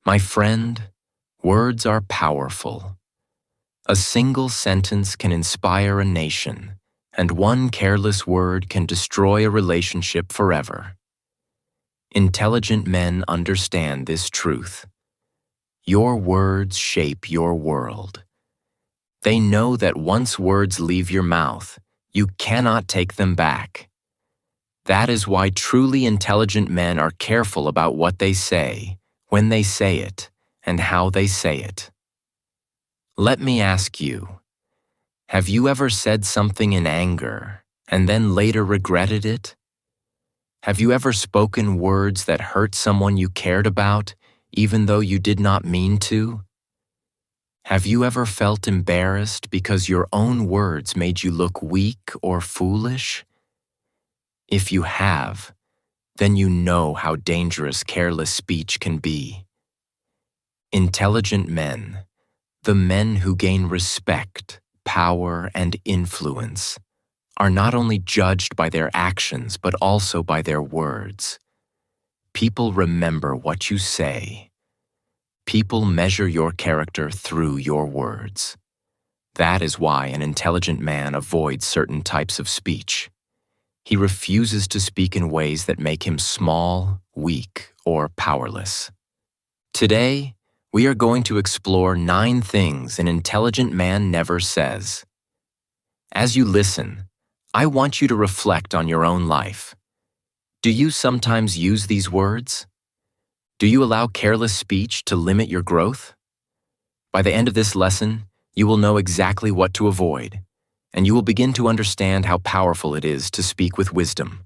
My friend, words are powerful. A single sentence can inspire a nation, and one careless word can destroy a relationship forever. Intelligent men understand this truth. Your words shape your world. They know that once words leave your mouth, you cannot take them back. That is why truly intelligent men are careful about what they say, when they say it, and how they say it. Let me ask you, have you ever said something in anger and then later regretted it? Have you ever spoken words that hurt someone you cared about, even though you did not mean to? Have you ever felt embarrassed because your own words made you look weak or foolish? If you have, then you know how dangerous careless speech can be. Intelligent men, the men who gain respect, power, and influence, are not only judged by their actions but also by their words. People remember what you say. People measure your character through your words. That is why an intelligent man avoids certain types of speech. He refuses to speak in ways that make him small, weak, or powerless. Today, we are going to explore 9 things an intelligent man never says. As you listen, I want you to reflect on your own life. Do you sometimes use these words? Do you allow careless speech to limit your growth? By the end of this lesson, you will know exactly what to avoid, and you will begin to understand how powerful it is to speak with wisdom.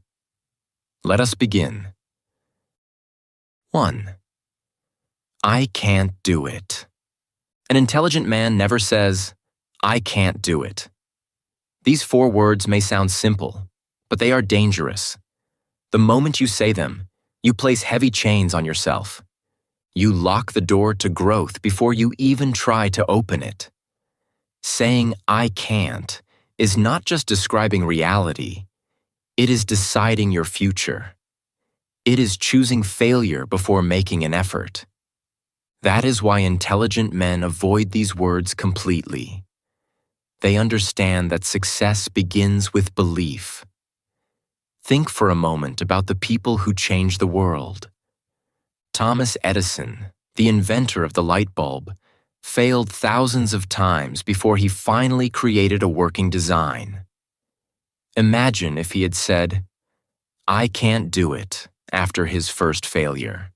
Let us begin. 1. I can't do it. An intelligent man never says, I can't do it. These 4 words may sound simple, but they are dangerous. The moment you say them, you place heavy chains on yourself. You lock the door to growth before you even try to open it. Saying I can't is not just describing reality, it is deciding your future. It is choosing failure before making an effort. That is why intelligent men avoid these words completely. They understand that success begins with belief. Think for a moment about the people who changed the world. Thomas Edison, the inventor of the light bulb, failed thousands of times before he finally created a working design. Imagine if he had said, I can't do it, after his first failure.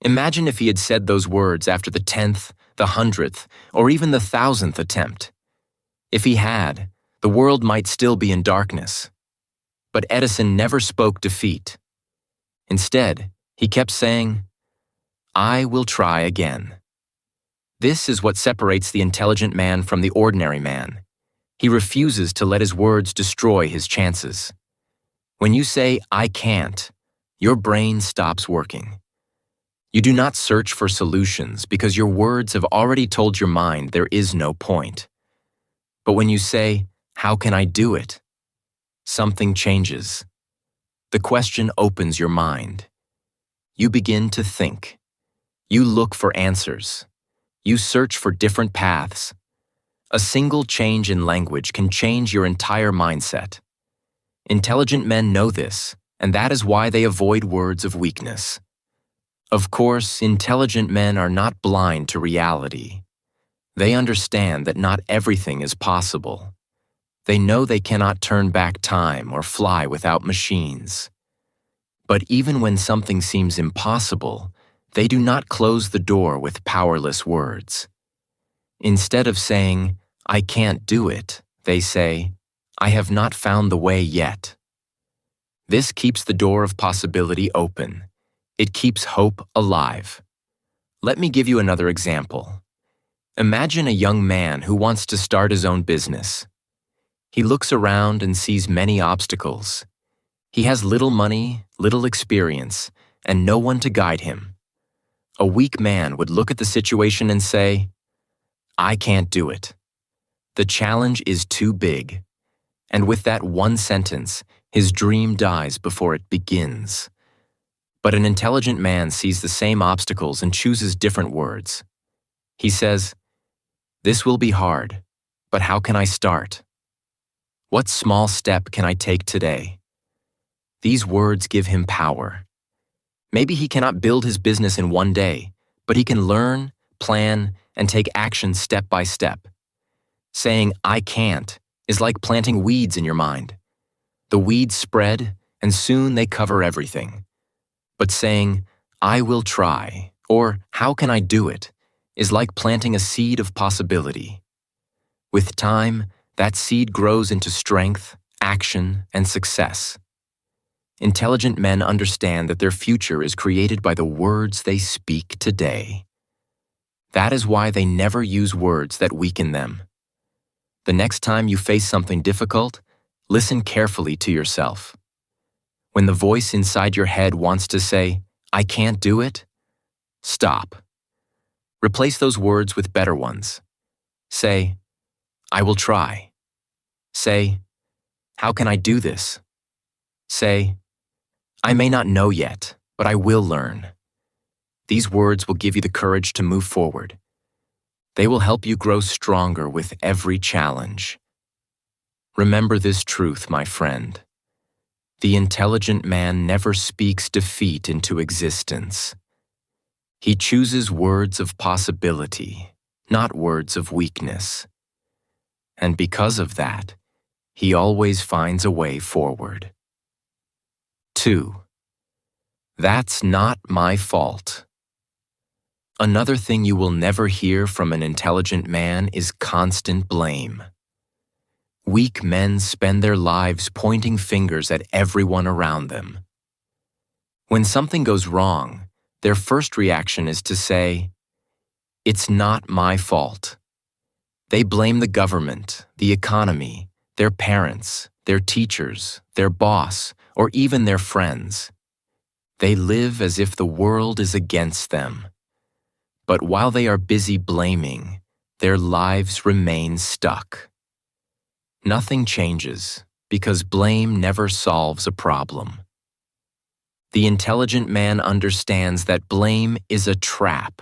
Imagine if he had said those words after the 10th, the 100th, or even the 1000th attempt. If he had, the world might still be in darkness. But Edison never spoke defeat. Instead, he kept saying, I will try again. This is what separates the intelligent man from the ordinary man. He refuses to let his words destroy his chances. When you say, I can't, your brain stops working. You do not search for solutions because your words have already told your mind there is no point. But when you say, how can I do it? Something changes. The question opens your mind. You begin to think. You look for answers. You search for different paths. A single change in language can change your entire mindset. Intelligent men know this, and that is why they avoid words of weakness. Of course, intelligent men are not blind to reality. They understand that not everything is possible. They know they cannot turn back time or fly without machines. But even when something seems impossible, they do not close the door with powerless words. Instead of saying, I can't do it, they say, I have not found the way yet. This keeps the door of possibility open. It keeps hope alive. Let me give you another example. Imagine a young man who wants to start his own business. He looks around and sees many obstacles. He has little money, little experience, and no one to guide him. A weak man would look at the situation and say, I can't do it. The challenge is too big. And with that one sentence, his dream dies before it begins. But an intelligent man sees the same obstacles and chooses different words. He says, "This will be hard, but how can I start? What small step can I take today?" These words give him power. Maybe he cannot build his business in one day, but he can learn, plan, and take action step by step. Saying, "I can't," is like planting weeds in your mind. The weeds spread, and soon they cover everything. But saying, "I will try," or "How can I do it?" is like planting a seed of possibility. With time, that seed grows into strength, action, and success. Intelligent men understand that their future is created by the words they speak today. That is why they never use words that weaken them. The next time you face something difficult, listen carefully to yourself. When the voice inside your head wants to say, "I can't do it," stop. Replace those words with better ones. Say, "I will try." Say, "How can I do this?" Say, "I may not know yet, but I will learn." These words will give you the courage to move forward. They will help you grow stronger with every challenge. Remember this truth, my friend. The intelligent man never speaks defeat into existence. He chooses words of possibility, not words of weakness. And because of that, he always finds a way forward. 2. That's not my fault. Another thing you will never hear from an intelligent man is constant blame. Weak men spend their lives pointing fingers at everyone around them. When something goes wrong, their first reaction is to say, "It's not my fault." They blame the government, the economy, their parents, their teachers, their boss, or even their friends. They live as if the world is against them. But while they are busy blaming, their lives remain stuck. Nothing changes because blame never solves a problem. The intelligent man understands that blame is a trap.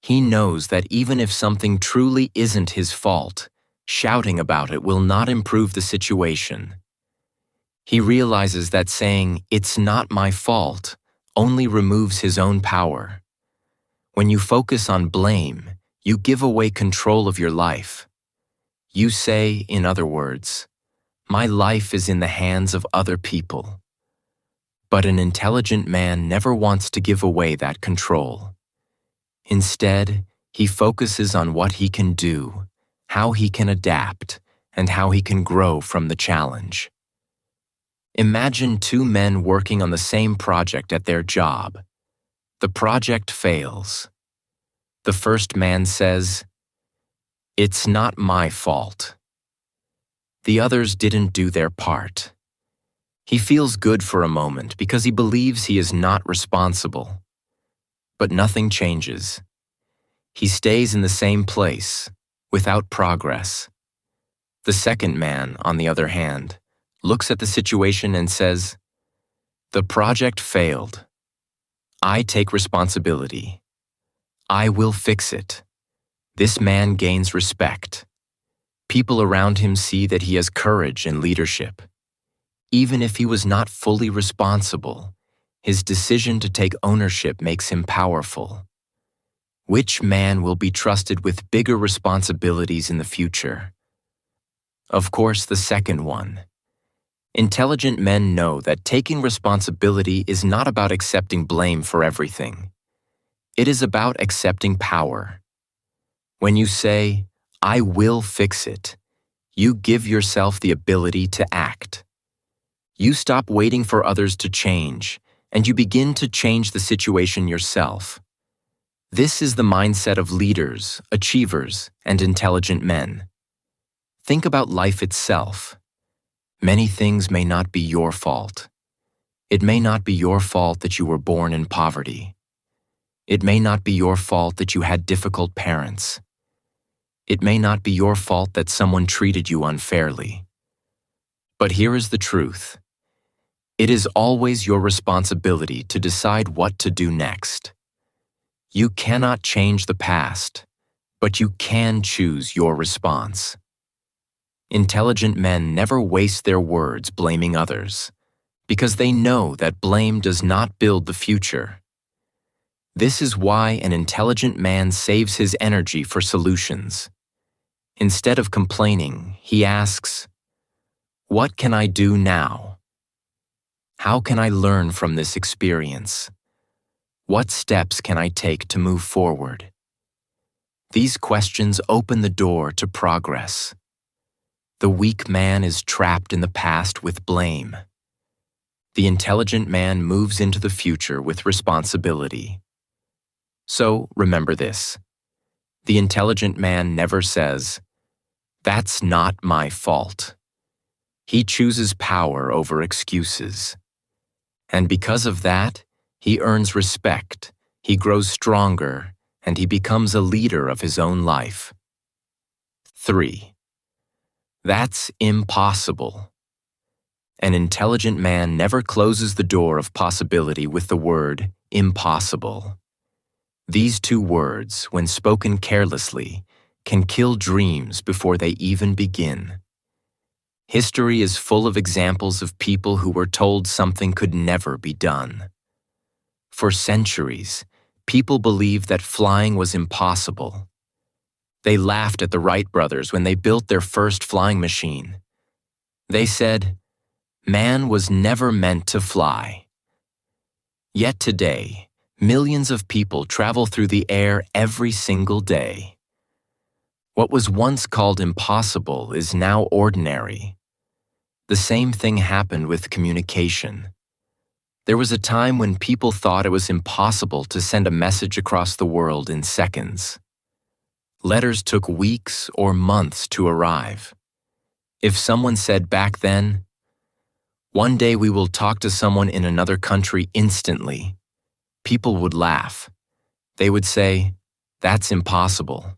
He knows that even if something truly isn't his fault, shouting about it will not improve the situation. He realizes that saying, "It's not my fault," only removes his own power. When you focus on blame, you give away control of your life. You say, in other words, "My life is in the hands of other people." But an intelligent man never wants to give away that control. Instead, he focuses on what he can do, how he can adapt, and how he can grow from the challenge. Imagine two men working on the same project at their job. The project fails. The first man says, "It's not my fault." The others didn't do their part. He feels good for a moment because he believes he is not responsible. But nothing changes. He stays in the same place, without progress. The second man, on the other hand, looks at the situation and says, "The project failed. I take responsibility. I will fix it." This man gains respect. People around him see that he has courage and leadership. Even if he was not fully responsible, his decision to take ownership makes him powerful. Which man will be trusted with bigger responsibilities in the future? Of course, the second one. Intelligent men know that taking responsibility is not about accepting blame for everything. It is about accepting power. When you say, "I will fix it," you give yourself the ability to act. You stop waiting for others to change, and you begin to change the situation yourself. This is the mindset of leaders, achievers, and intelligent men. Think about life itself. Many things may not be your fault. It may not be your fault that you were born in poverty. It may not be your fault that you had difficult parents. It may not be your fault that someone treated you unfairly. But here is the truth. It is always your responsibility to decide what to do next. You cannot change the past, but you can choose your response. Intelligent men never waste their words blaming others, because they know that blame does not build the future. This is why an intelligent man saves his energy for solutions. Instead of complaining, he asks, "What can I do now? How can I learn from this experience? What steps can I take to move forward?" These questions open the door to progress. The weak man is trapped in the past with blame. The intelligent man moves into the future with responsibility. So remember this: the intelligent man never says, "That's not my fault." He chooses power over excuses. And because of that, he earns respect, he grows stronger, and he becomes a leader of his own life. 3. That's impossible. An intelligent man never closes the door of possibility with the word impossible. These two words, when spoken carelessly, can kill dreams before they even begin. History is full of examples of people who were told something could never be done. For centuries, people believed that flying was impossible. They laughed at the Wright brothers when they built their first flying machine. They said, "Man was never meant to fly." Yet today, millions of people travel through the air every single day. What was once called impossible is now ordinary. The same thing happened with communication. There was a time when people thought it was impossible to send a message across the world in seconds. Letters took weeks or months to arrive. If someone said back then, "One day we will talk to someone in another country instantly," people would laugh. They would say, "That's impossible."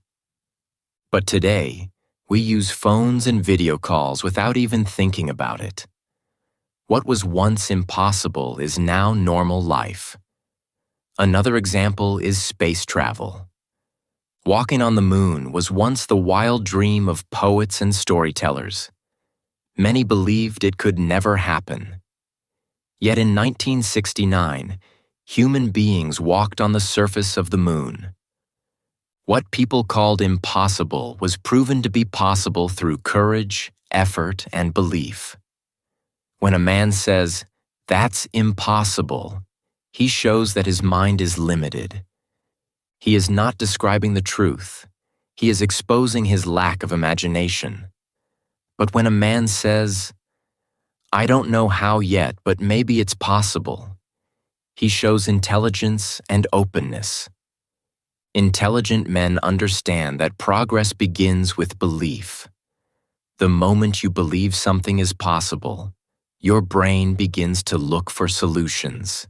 But today, we use phones and video calls without even thinking about it. What was once impossible is now normal life. Another example is space travel. Walking on the moon was once the wild dream of poets and storytellers. Many believed it could never happen. Yet in 1969, human beings walked on the surface of the moon. What people called impossible was proven to be possible through courage, effort, and belief. When a man says, "That's impossible," he shows that his mind is limited. He is not describing the truth. He is exposing his lack of imagination. But when a man says, "I don't know how yet, but maybe it's possible," he shows intelligence and openness. Intelligent men understand that progress begins with belief. The moment you believe something is possible, your brain begins to look for solutions.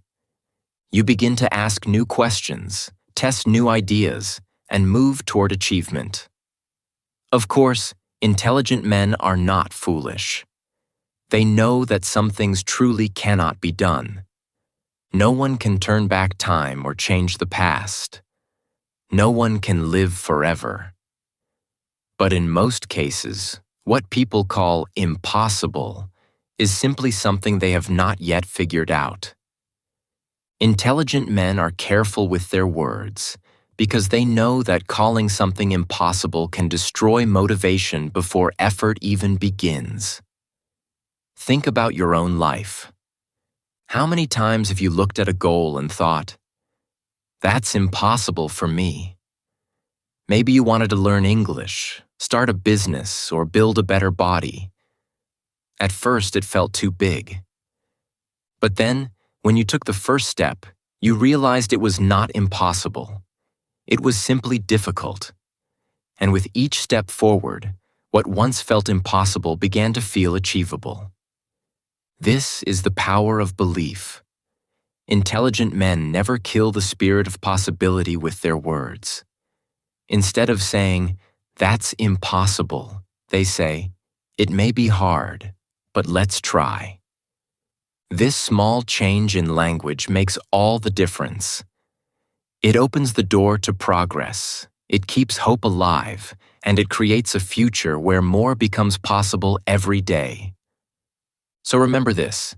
You begin to ask new questions, test new ideas, and move toward achievement. Of course, intelligent men are not foolish. They know that some things truly cannot be done. No one can turn back time or change the past. No one can live forever. But in most cases, what people call impossible is simply something they have not yet figured out. Intelligent men are careful with their words because they know that calling something impossible can destroy motivation before effort even begins. Think about your own life. How many times have you looked at a goal and thought, "That's impossible for me"? Maybe you wanted to learn English, start a business, or build a better body. At first, it felt too big. But then, when you took the first step, you realized it was not impossible. It was simply difficult. And with each step forward, what once felt impossible began to feel achievable. This is the power of belief. Intelligent men never kill the spirit of possibility with their words. Instead of saying, "That's impossible," they say, "It may be hard, but let's try." This small change in language makes all the difference. It opens the door to progress, it keeps hope alive, and it creates a future where more becomes possible every day. So remember this: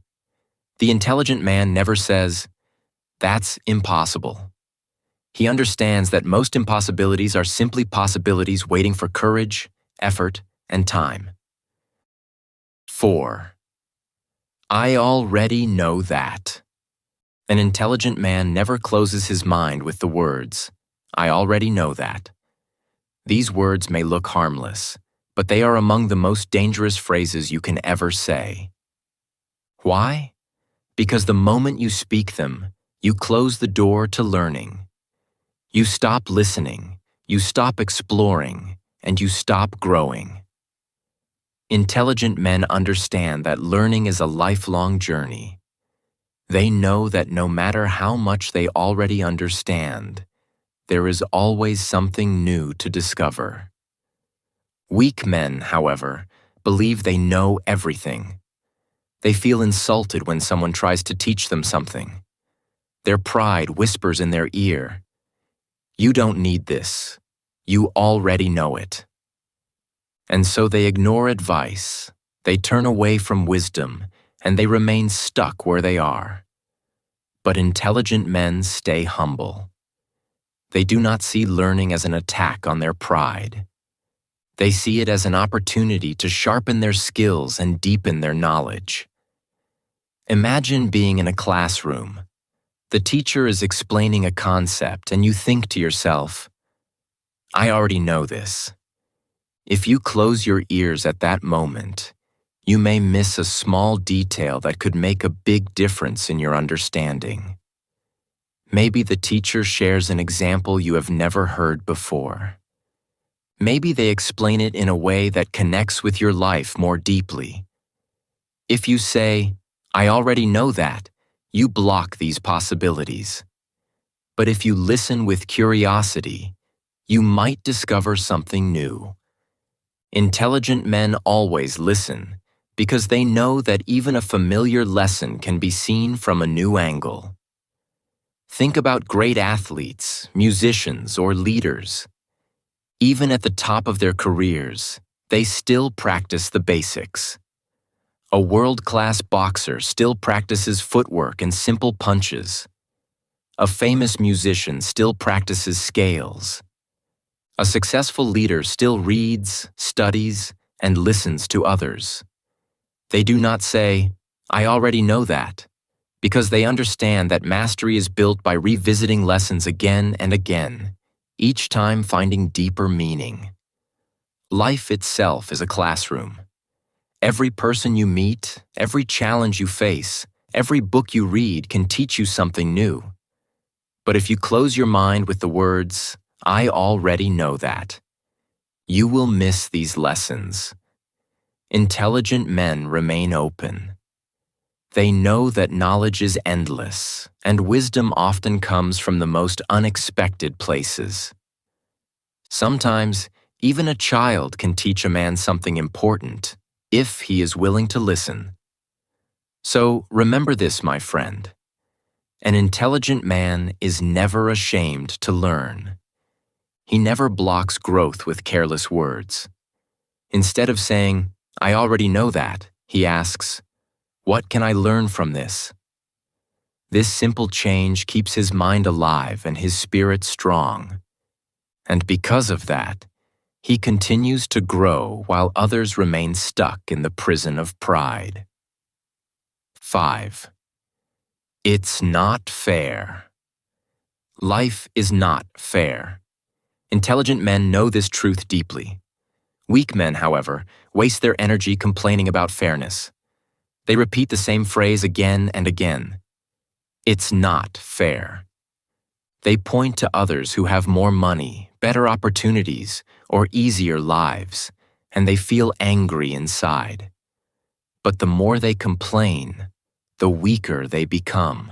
the intelligent man never says, "That's impossible." He understands that most impossibilities are simply possibilities waiting for courage, effort, and time. 4. I already know that. An intelligent man never closes his mind with the words, "I already know that." These words may look harmless, but they are among the most dangerous phrases you can ever say. Why? Because the moment you speak them, you close the door to learning. You stop listening, you stop exploring, and you stop growing. Intelligent men understand that learning is a lifelong journey. They know that no matter how much they already understand, there is always something new to discover. Weak men, however, believe they know everything. They feel insulted when someone tries to teach them something. Their pride whispers in their ear, "You don't need this. You already know it." And so they ignore advice, they turn away from wisdom, and they remain stuck where they are. But intelligent men stay humble. They do not see learning as an attack on their pride. They see it as an opportunity to sharpen their skills and deepen their knowledge. Imagine being in a classroom. The teacher is explaining a concept, and you think to yourself, "I already know this." If you close your ears at that moment, you may miss a small detail that could make a big difference in your understanding. Maybe the teacher shares an example you have never heard before. Maybe they explain it in a way that connects with your life more deeply. If you say, "I already know that," you block these possibilities. But if you listen with curiosity, you might discover something new. Intelligent men always listen because they know that even a familiar lesson can be seen from a new angle. Think about great athletes, musicians, or leaders. Even at the top of their careers, they still practice the basics. A world-class boxer still practices footwork and simple punches. A famous musician still practices scales. A successful leader still reads, studies, and listens to others. They do not say, "I already know that," because they understand that mastery is built by revisiting lessons again and again, each time finding deeper meaning. Life itself is a classroom. Every person you meet, every challenge you face, every book you read can teach you something new. But if you close your mind with the words, "I already know that," you will miss these lessons. Intelligent men remain open. They know that knowledge is endless, and wisdom often comes from the most unexpected places. Sometimes, even a child can teach a man something important, if he is willing to listen. So remember this, my friend. An intelligent man is never ashamed to learn. He never blocks growth with careless words. Instead of saying, "I already know that," he asks, "What can I learn from this?" This simple change keeps his mind alive and his spirit strong. And because of that, he continues to grow while others remain stuck in the prison of pride. 5. It's not fair. Life is not fair. Intelligent men know this truth deeply. Weak men, however, waste their energy complaining about fairness. They repeat the same phrase again and again. It's not fair. They point to others who have more money, better opportunities, or easier lives, and they feel angry inside. But the more they complain, the weaker they become.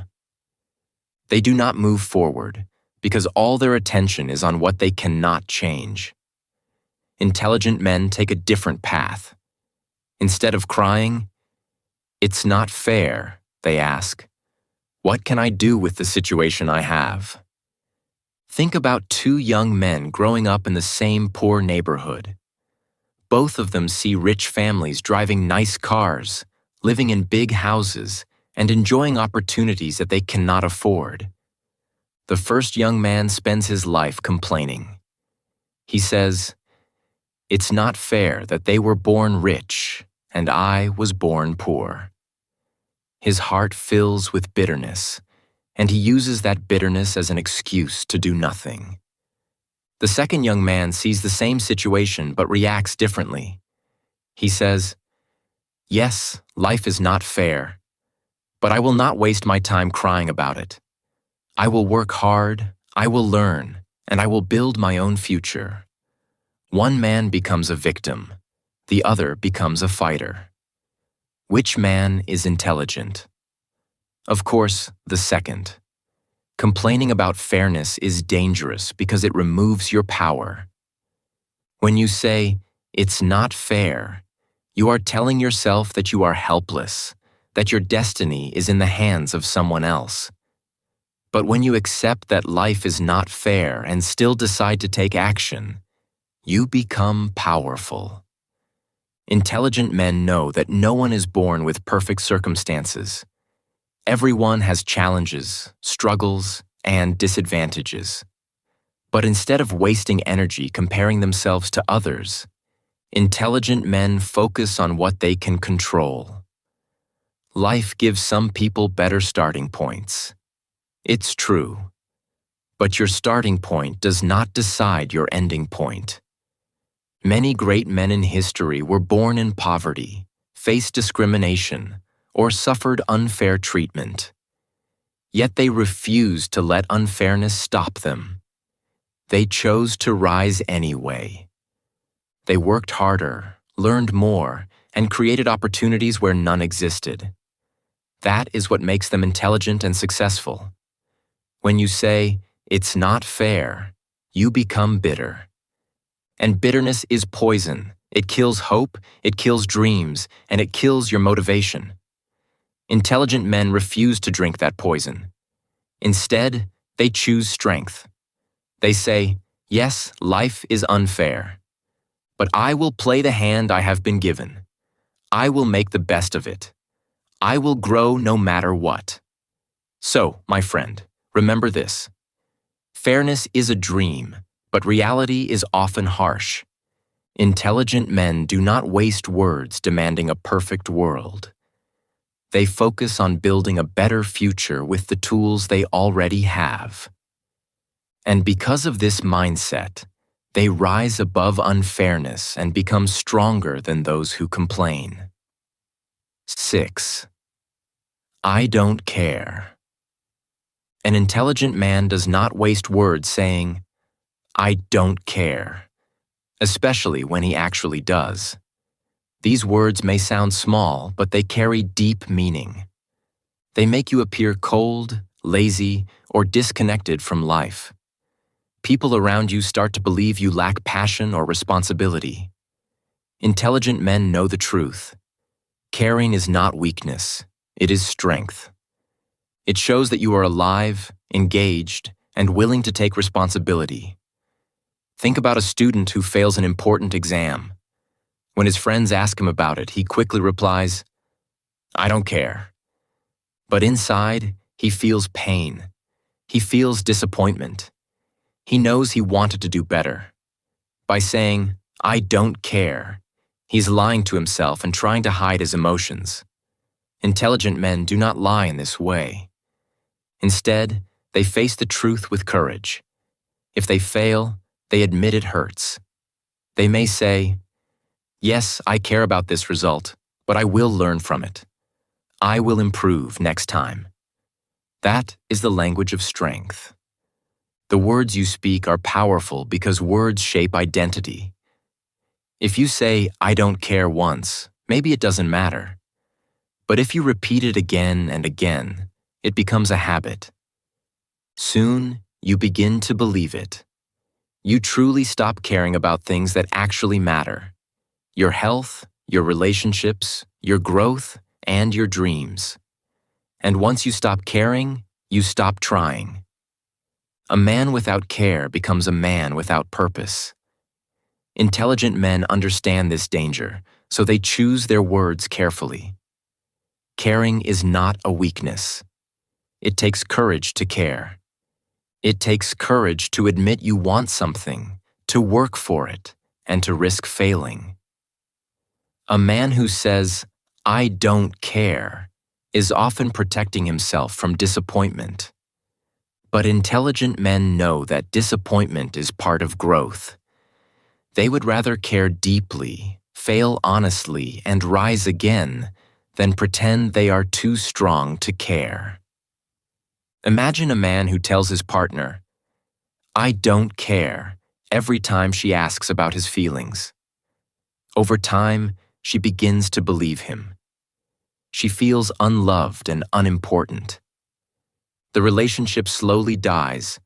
They do not move forward because all their attention is on what they cannot change. Intelligent men take a different path. Instead of crying, "It's not fair," They ask, "What can I do with the situation I have?" Think about two young men growing up in the same poor neighborhood. Both of them see rich families driving nice cars, living in big houses, and enjoying opportunities that they cannot afford. The first young man spends his life complaining. He says, "It's not fair that they were born rich and I was born poor." His heart fills with bitterness, and he uses that bitterness as an excuse to do nothing. The second young man sees the same situation but reacts differently. He says, "Yes, life is not fair, but I will not waste my time crying about it. I will work hard, I will learn, and I will build my own future." One man becomes a victim, the other becomes a fighter. Which man is intelligent? Of course, the second. Complaining about fairness is dangerous because it removes your power. When you say, "It's not fair," you are telling yourself that you are helpless, that your destiny is in the hands of someone else. But when you accept that life is not fair and still decide to take action, you become powerful. Intelligent men know that no one is born with perfect circumstances. Everyone has challenges, struggles, and disadvantages. But instead of wasting energy comparing themselves to others, intelligent men focus on what they can control. Life gives some people better starting points. It's true. But your starting point does not decide your ending point. Many great men in history were born in poverty, faced discrimination, or suffered unfair treatment. Yet they refused to let unfairness stop them. They chose to rise anyway. They worked harder, learned more, and created opportunities where none existed. That is what makes them intelligent and successful. When you say, "It's not fair," you become bitter. And bitterness is poison. It kills hope, it kills dreams, and it kills your motivation. Intelligent men refuse to drink that poison. Instead, they choose strength. They say, "Yes, life is unfair, but I will play the hand I have been given. I will make the best of it. I will grow no matter what." So, my friend, remember this. Fairness is a dream, but reality is often harsh. Intelligent men do not waste words demanding a perfect world. They focus on building a better future with the tools they already have. And because of this mindset, they rise above unfairness and become stronger than those who complain. 6. I don't care. An intelligent man does not waste words saying, "I don't care," especially when he actually does. These words may sound small, but they carry deep meaning. They make you appear cold, lazy, or disconnected from life. People around you start to believe you lack passion or responsibility. Intelligent men know the truth. Caring is not weakness, it is strength. It shows that you are alive, engaged, and willing to take responsibility. Think about a student who fails an important exam. When his friends ask him about it, he quickly replies, "I don't care." But inside, he feels pain. He feels disappointment. He knows he wanted to do better. By saying, "I don't care," he's lying to himself and trying to hide his emotions. Intelligent men do not lie in this way. Instead, they face the truth with courage. If they fail, they admit it hurts. They may say, "Yes, I care about this result, but I will learn from it. I will improve next time." That is the language of strength. The words you speak are powerful because words shape identity. If you say, "I don't care" once, maybe it doesn't matter. But if you repeat it again and again, it becomes a habit. Soon, you begin to believe it. You truly stop caring about things that actually matter: your health, your relationships, your growth, and your dreams. And once you stop caring, you stop trying. A man without care becomes a man without purpose. Intelligent men understand this danger, so they choose their words carefully. Caring is not a weakness. It takes courage to care. It takes courage to admit you want something, to work for it, and to risk failing. A man who says, "I don't care," is often protecting himself from disappointment. But intelligent men know that disappointment is part of growth. They would rather care deeply, fail honestly, and rise again than pretend they are too strong to care. Imagine a man who tells his partner, "I don't care," every time she asks about his feelings. Over time, she begins to believe him. She feels unloved and unimportant. The relationship slowly dies,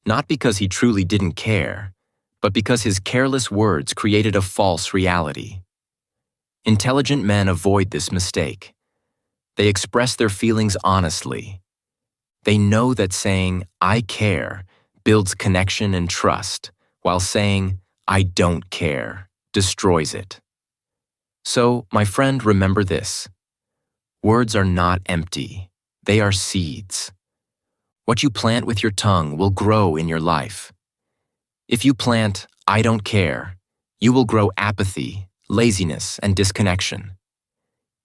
not because he truly didn't care, but because his careless words created a false reality. Intelligent men avoid this mistake. They express their feelings honestly. They know that saying, "I care," builds connection and trust, while saying, "I don't care," destroys it. So, my friend, remember this. Words are not empty. They are seeds. What you plant with your tongue will grow in your life. If you plant, "I don't care," you will grow apathy, laziness, and disconnection.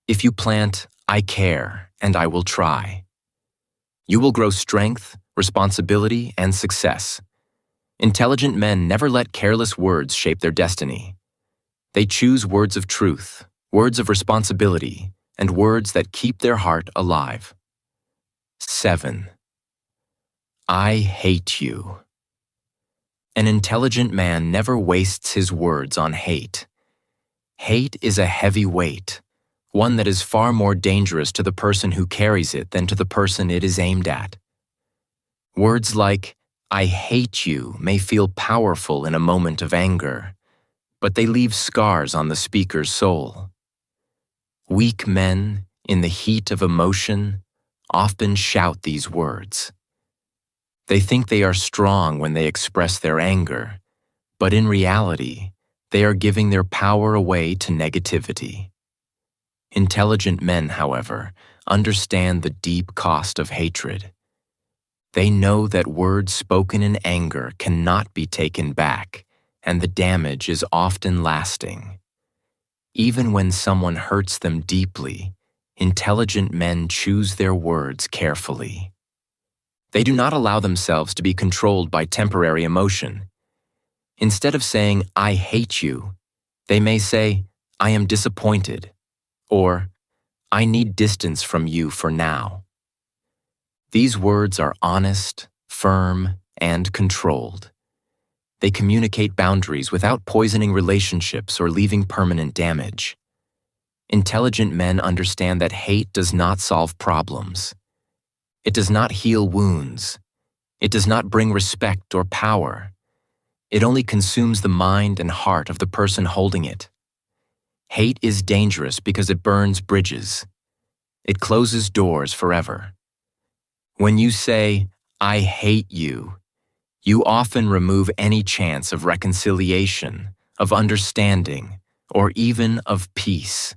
If you plant, "I care, and I will try," you will grow strength, responsibility, and success. Intelligent men never let careless words shape their destiny. They choose words of truth, words of responsibility, and words that keep their heart alive. 7. I hate you. An intelligent man never wastes his words on hate. Hate is a heavy weight, one that is far more dangerous to the person who carries it than to the person it is aimed at. Words like, "I hate you," may feel powerful in a moment of anger, but they leave scars on the speaker's soul. Weak men, in the heat of emotion, often shout these words. They think they are strong when they express their anger, but in reality, they are giving their power away to negativity. Intelligent men, however, understand the deep cost of hatred. They know that words spoken in anger cannot be taken back, and the damage is often lasting. Even when someone hurts them deeply, intelligent men choose their words carefully. They do not allow themselves to be controlled by temporary emotion. Instead of saying, "I hate you," they may say, "I am disappointed," or "I need distance from you for now." These words are honest, firm, and controlled. They communicate boundaries without poisoning relationships or leaving permanent damage. Intelligent men understand that hate does not solve problems. It does not heal wounds. It does not bring respect or power. It only consumes the mind and heart of the person holding it. Hate is dangerous because it burns bridges. It closes doors forever. When you say, "I hate you," you often remove any chance of reconciliation, of understanding, or even of peace.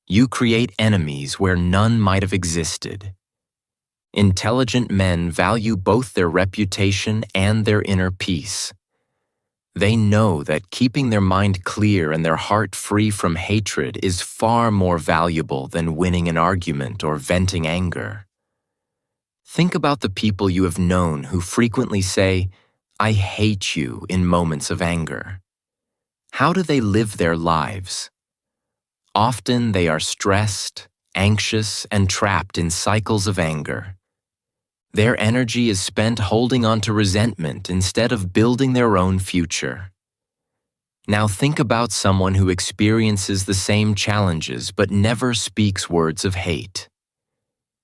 You create enemies where none might have existed. Intelligent men value both their reputation and their inner peace. They know that keeping their mind clear and their heart free from hatred is far more valuable than winning an argument or venting anger. Think about the people you have known who frequently say, "I hate you," in moments of anger. How do they live their lives? Often they are stressed, anxious, and trapped in cycles of anger. Their energy is spent holding on to resentment instead of building their own future. Now think about someone who experiences the same challenges but never speaks words of hate.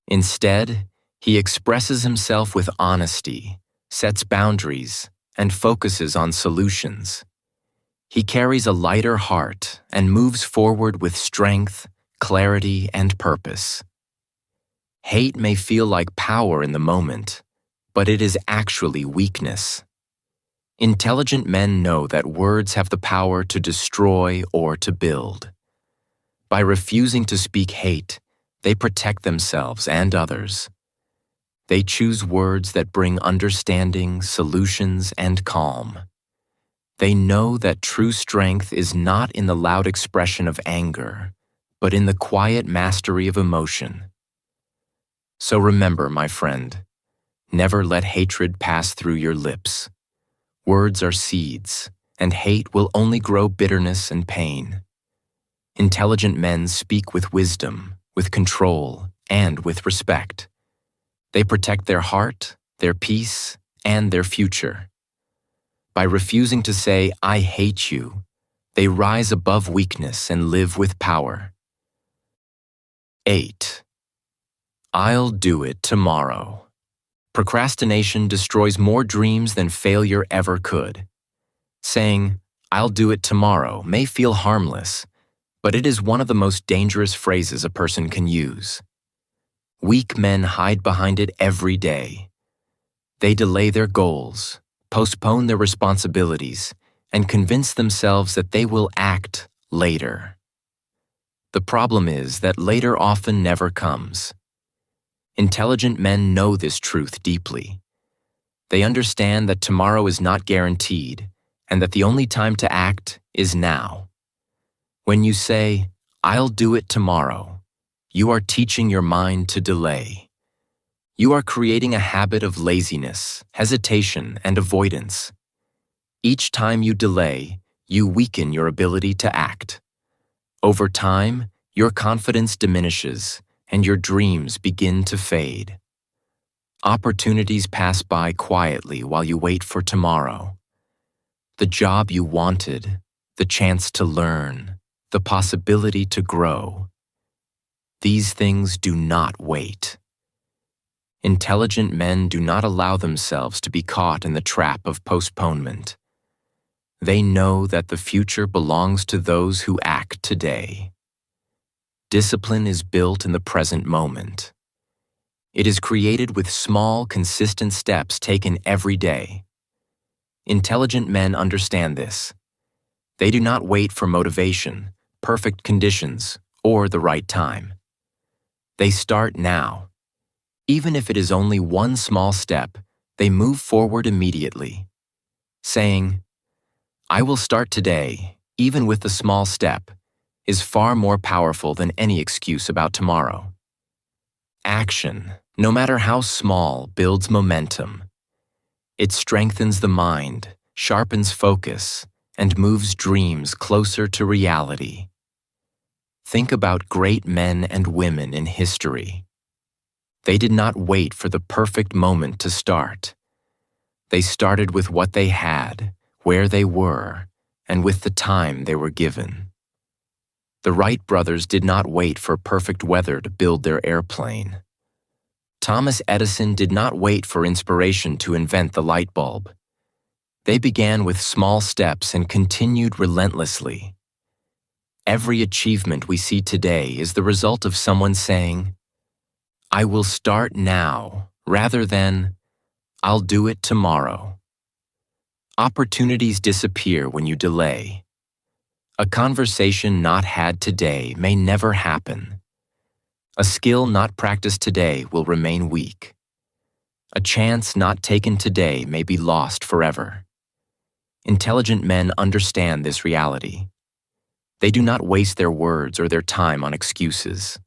Instead, he expresses himself with honesty, sets boundaries, and focuses on solutions. He carries a lighter heart and moves forward with strength, clarity, and purpose. Hate may feel like power in the moment, but it is actually weakness. Intelligent men know that words have the power to destroy or to build. By refusing to speak hate, they protect themselves and others. They choose words that bring understanding, solutions, and calm. They know that true strength is not in the loud expression of anger, but in the quiet mastery of emotion. So remember, my friend, never let hatred pass through your lips. Words are seeds, and hate will only grow bitterness and pain. Intelligent men speak with wisdom, with control, and with respect. They protect their heart, their peace, and their future. By refusing to say, "I hate you," they rise above weakness and live with power. 8. I'll do it tomorrow. Procrastination destroys more dreams than failure ever could. Saying, "I'll do it tomorrow," may feel harmless, but it is one of the most dangerous phrases a person can use. Weak men hide behind it every day. They delay their goals, postpone their responsibilities, and convince themselves that they will act later. The problem is that later often never comes. Intelligent men know this truth deeply. They understand that tomorrow is not guaranteed and that the only time to act is now. When you say, "I'll do it tomorrow," you are teaching your mind to delay. You are creating a habit of laziness, hesitation, and avoidance. Each time you delay, you weaken your ability to act. Over time, your confidence diminishes and your dreams begin to fade. Opportunities pass by quietly while you wait for tomorrow. The job you wanted, the chance to learn, the possibility to grow. These things do not wait. Intelligent men do not allow themselves to be caught in the trap of postponement. They know that the future belongs to those who act today. Discipline is built in the present moment. It is created with small, consistent steps taken every day. Intelligent men understand this. They do not wait for motivation, perfect conditions, or the right time. They start now. Even if it is only one small step, they move forward immediately. Saying, "I will start today, even with the small step," is far more powerful than any excuse about tomorrow. Action, no matter how small, builds momentum. It strengthens the mind, sharpens focus, and moves dreams closer to reality. Think about great men and women in history. They did not wait for the perfect moment to start. They started with what they had, where they were, and with the time they were given. The Wright brothers did not wait for perfect weather to build their airplane. Thomas Edison did not wait for inspiration to invent the light bulb. They began with small steps and continued relentlessly. Every achievement we see today is the result of someone saying, "I will start now," rather than, "I'll do it tomorrow." Opportunities disappear when you delay. A conversation not had today may never happen. A skill not practiced today will remain weak. A chance not taken today may be lost forever. Intelligent men understand this reality. They do not waste their words or their time on excuses.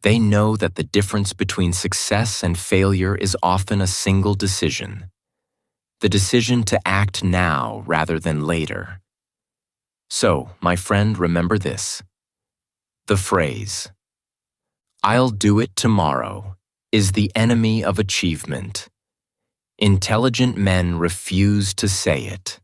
They know that the difference between success and failure is often a single decision. The decision to act now rather than later. So, my friend, remember this. The phrase, "I'll do it tomorrow," is the enemy of achievement. Intelligent men refuse to say it.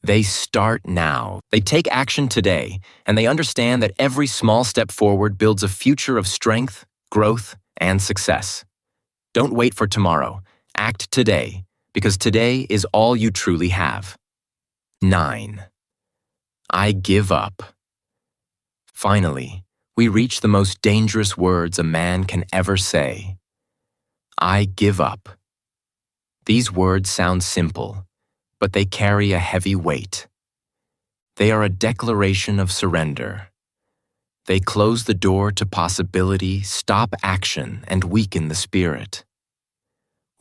They start now. They take action today, and they understand that every small step forward builds a future of strength, growth, and success. Don't wait for tomorrow. Act today, because today is all you truly have. 9. I give up. Finally, we reach the most dangerous words a man can ever say. I give up. These words sound simple, but they carry a heavy weight. They are a declaration of surrender. They close the door to possibility, stop action, and weaken the spirit.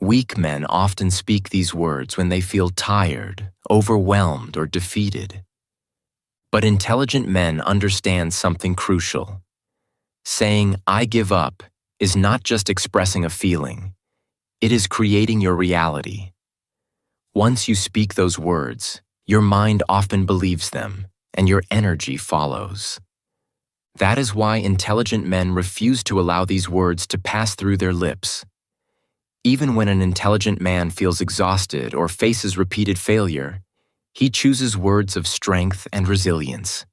Weak men often speak these words when they feel tired, overwhelmed, or defeated. But intelligent men understand something crucial. Saying, I give up, is not just expressing a feeling. It is creating your reality. Once you speak those words, your mind often believes them, and your energy follows. That is why intelligent men refuse to allow these words to pass through their lips. Even when an intelligent man feels exhausted or faces repeated failure, he chooses words of strength and resilience.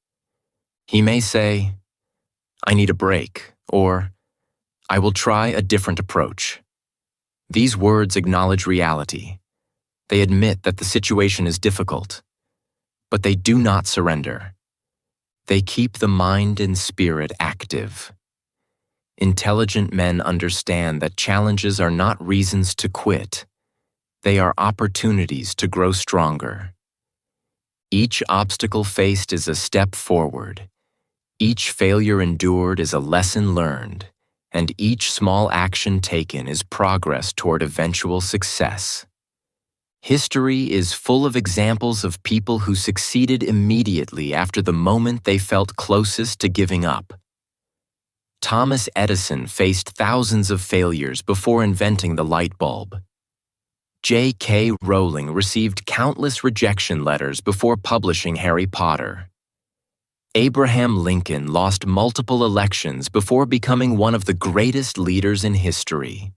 He may say, I need a break, or I will try a different approach. These words acknowledge reality. They admit that the situation is difficult, but they do not surrender. They keep the mind and spirit active. Intelligent men understand that challenges are not reasons to quit. They are opportunities to grow stronger. Each obstacle faced is a step forward. Each failure endured is a lesson learned, and each small action taken is progress toward eventual success. History is full of examples of people who succeeded immediately after the moment they felt closest to giving up. Thomas Edison faced thousands of failures before inventing the light bulb. J.K. Rowling received countless rejection letters before publishing Harry Potter. Abraham Lincoln lost multiple elections before becoming one of the greatest leaders in history.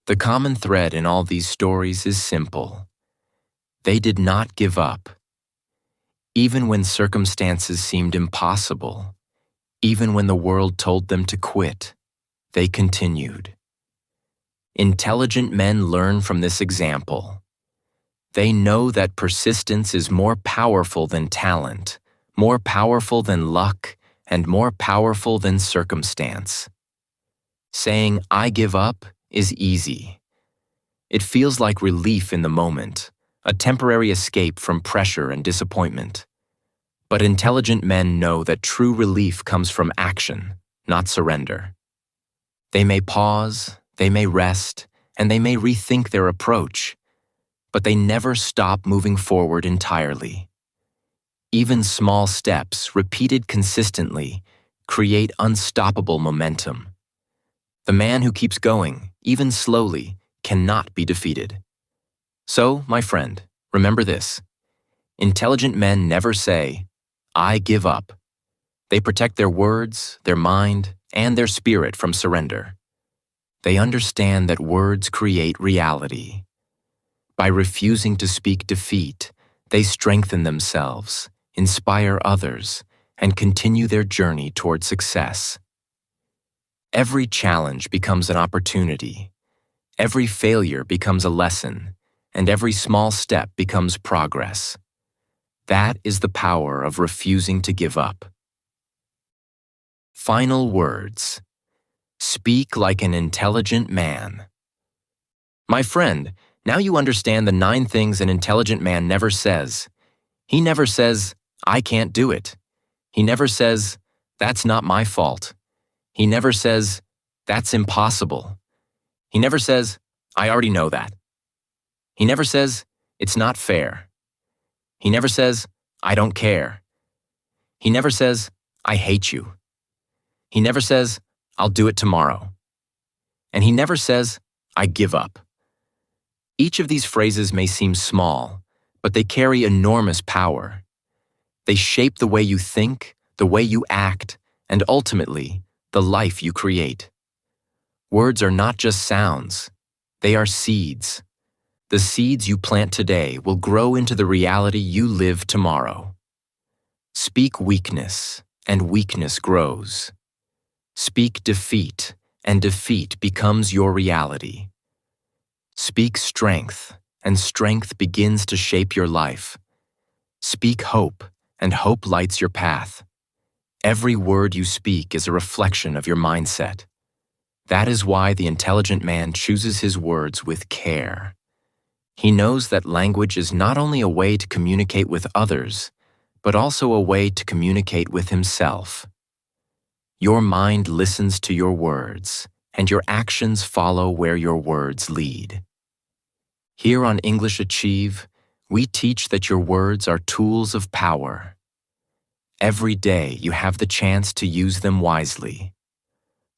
The common thread in all these stories is simple. They did not give up. Even when circumstances seemed impossible, even when the world told them to quit, they continued. Intelligent men learn from this example. They know that persistence is more powerful than talent, more powerful than luck, and more powerful than circumstance. Saying, I give up, is easy. It feels like relief in the moment, a temporary escape from pressure and disappointment. But intelligent men know that true relief comes from action, not surrender. They may pause, they may rest, and they may rethink their approach, but they never stop moving forward entirely. Even small steps, repeated consistently, create unstoppable momentum. The man who keeps going, even slowly, cannot be defeated. So, my friend, remember this. Intelligent men never say, I give up. They protect their words, their mind, and their spirit from surrender. They understand that words create reality. By refusing to speak defeat, they strengthen themselves, inspire others, and continue their journey toward success. Every challenge becomes an opportunity. Every failure becomes a lesson, and every small step becomes progress. That is the power of refusing to give up. Final words. Speak like an intelligent man. My friend, now you understand the 9 things an intelligent man never says. He never says, I can't do it. He never says, that's not my fault. He never says, that's impossible. He never says, I already know that. He never says, it's not fair. He never says, I don't care. He never says, I hate you. He never says, I'll do it tomorrow. And he never says, I give up. Each of these phrases may seem small, but they carry enormous power. They shape the way you think, the way you act, and ultimately, the life you create. Words are not just sounds, they are seeds. The seeds you plant today will grow into the reality you live tomorrow. Speak weakness, and weakness grows. Speak defeat, and defeat becomes your reality. Speak strength, and strength begins to shape your life. Speak hope, and hope lights your path. Every word you speak is a reflection of your mindset. That is why the intelligent man chooses his words with care. He knows that language is not only a way to communicate with others, but also a way to communicate with himself. Your mind listens to your words, and your actions follow where your words lead. Here on English Achieve, we teach that your words are tools of power. Every day you have the chance to use them wisely.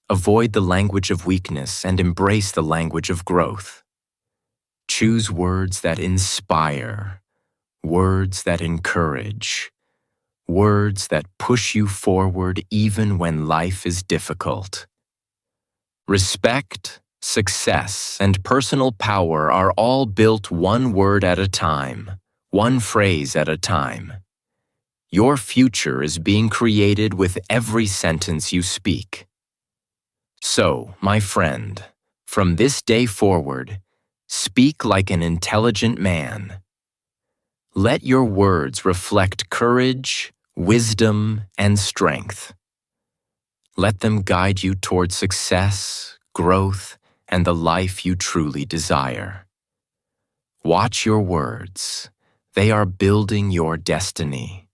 Avoid the language of weakness and embrace the language of growth. Choose words that inspire, words that encourage, words that push you forward even when life is difficult. Respect, success, and personal power are all built one word at a time, one phrase at a time. Your future is being created with every sentence you speak. So, my friend, from this day forward, speak like an intelligent man. Let your words reflect courage, wisdom, and strength. Let them guide you toward success, growth, and the life you truly desire. Watch your words. They are building your destiny.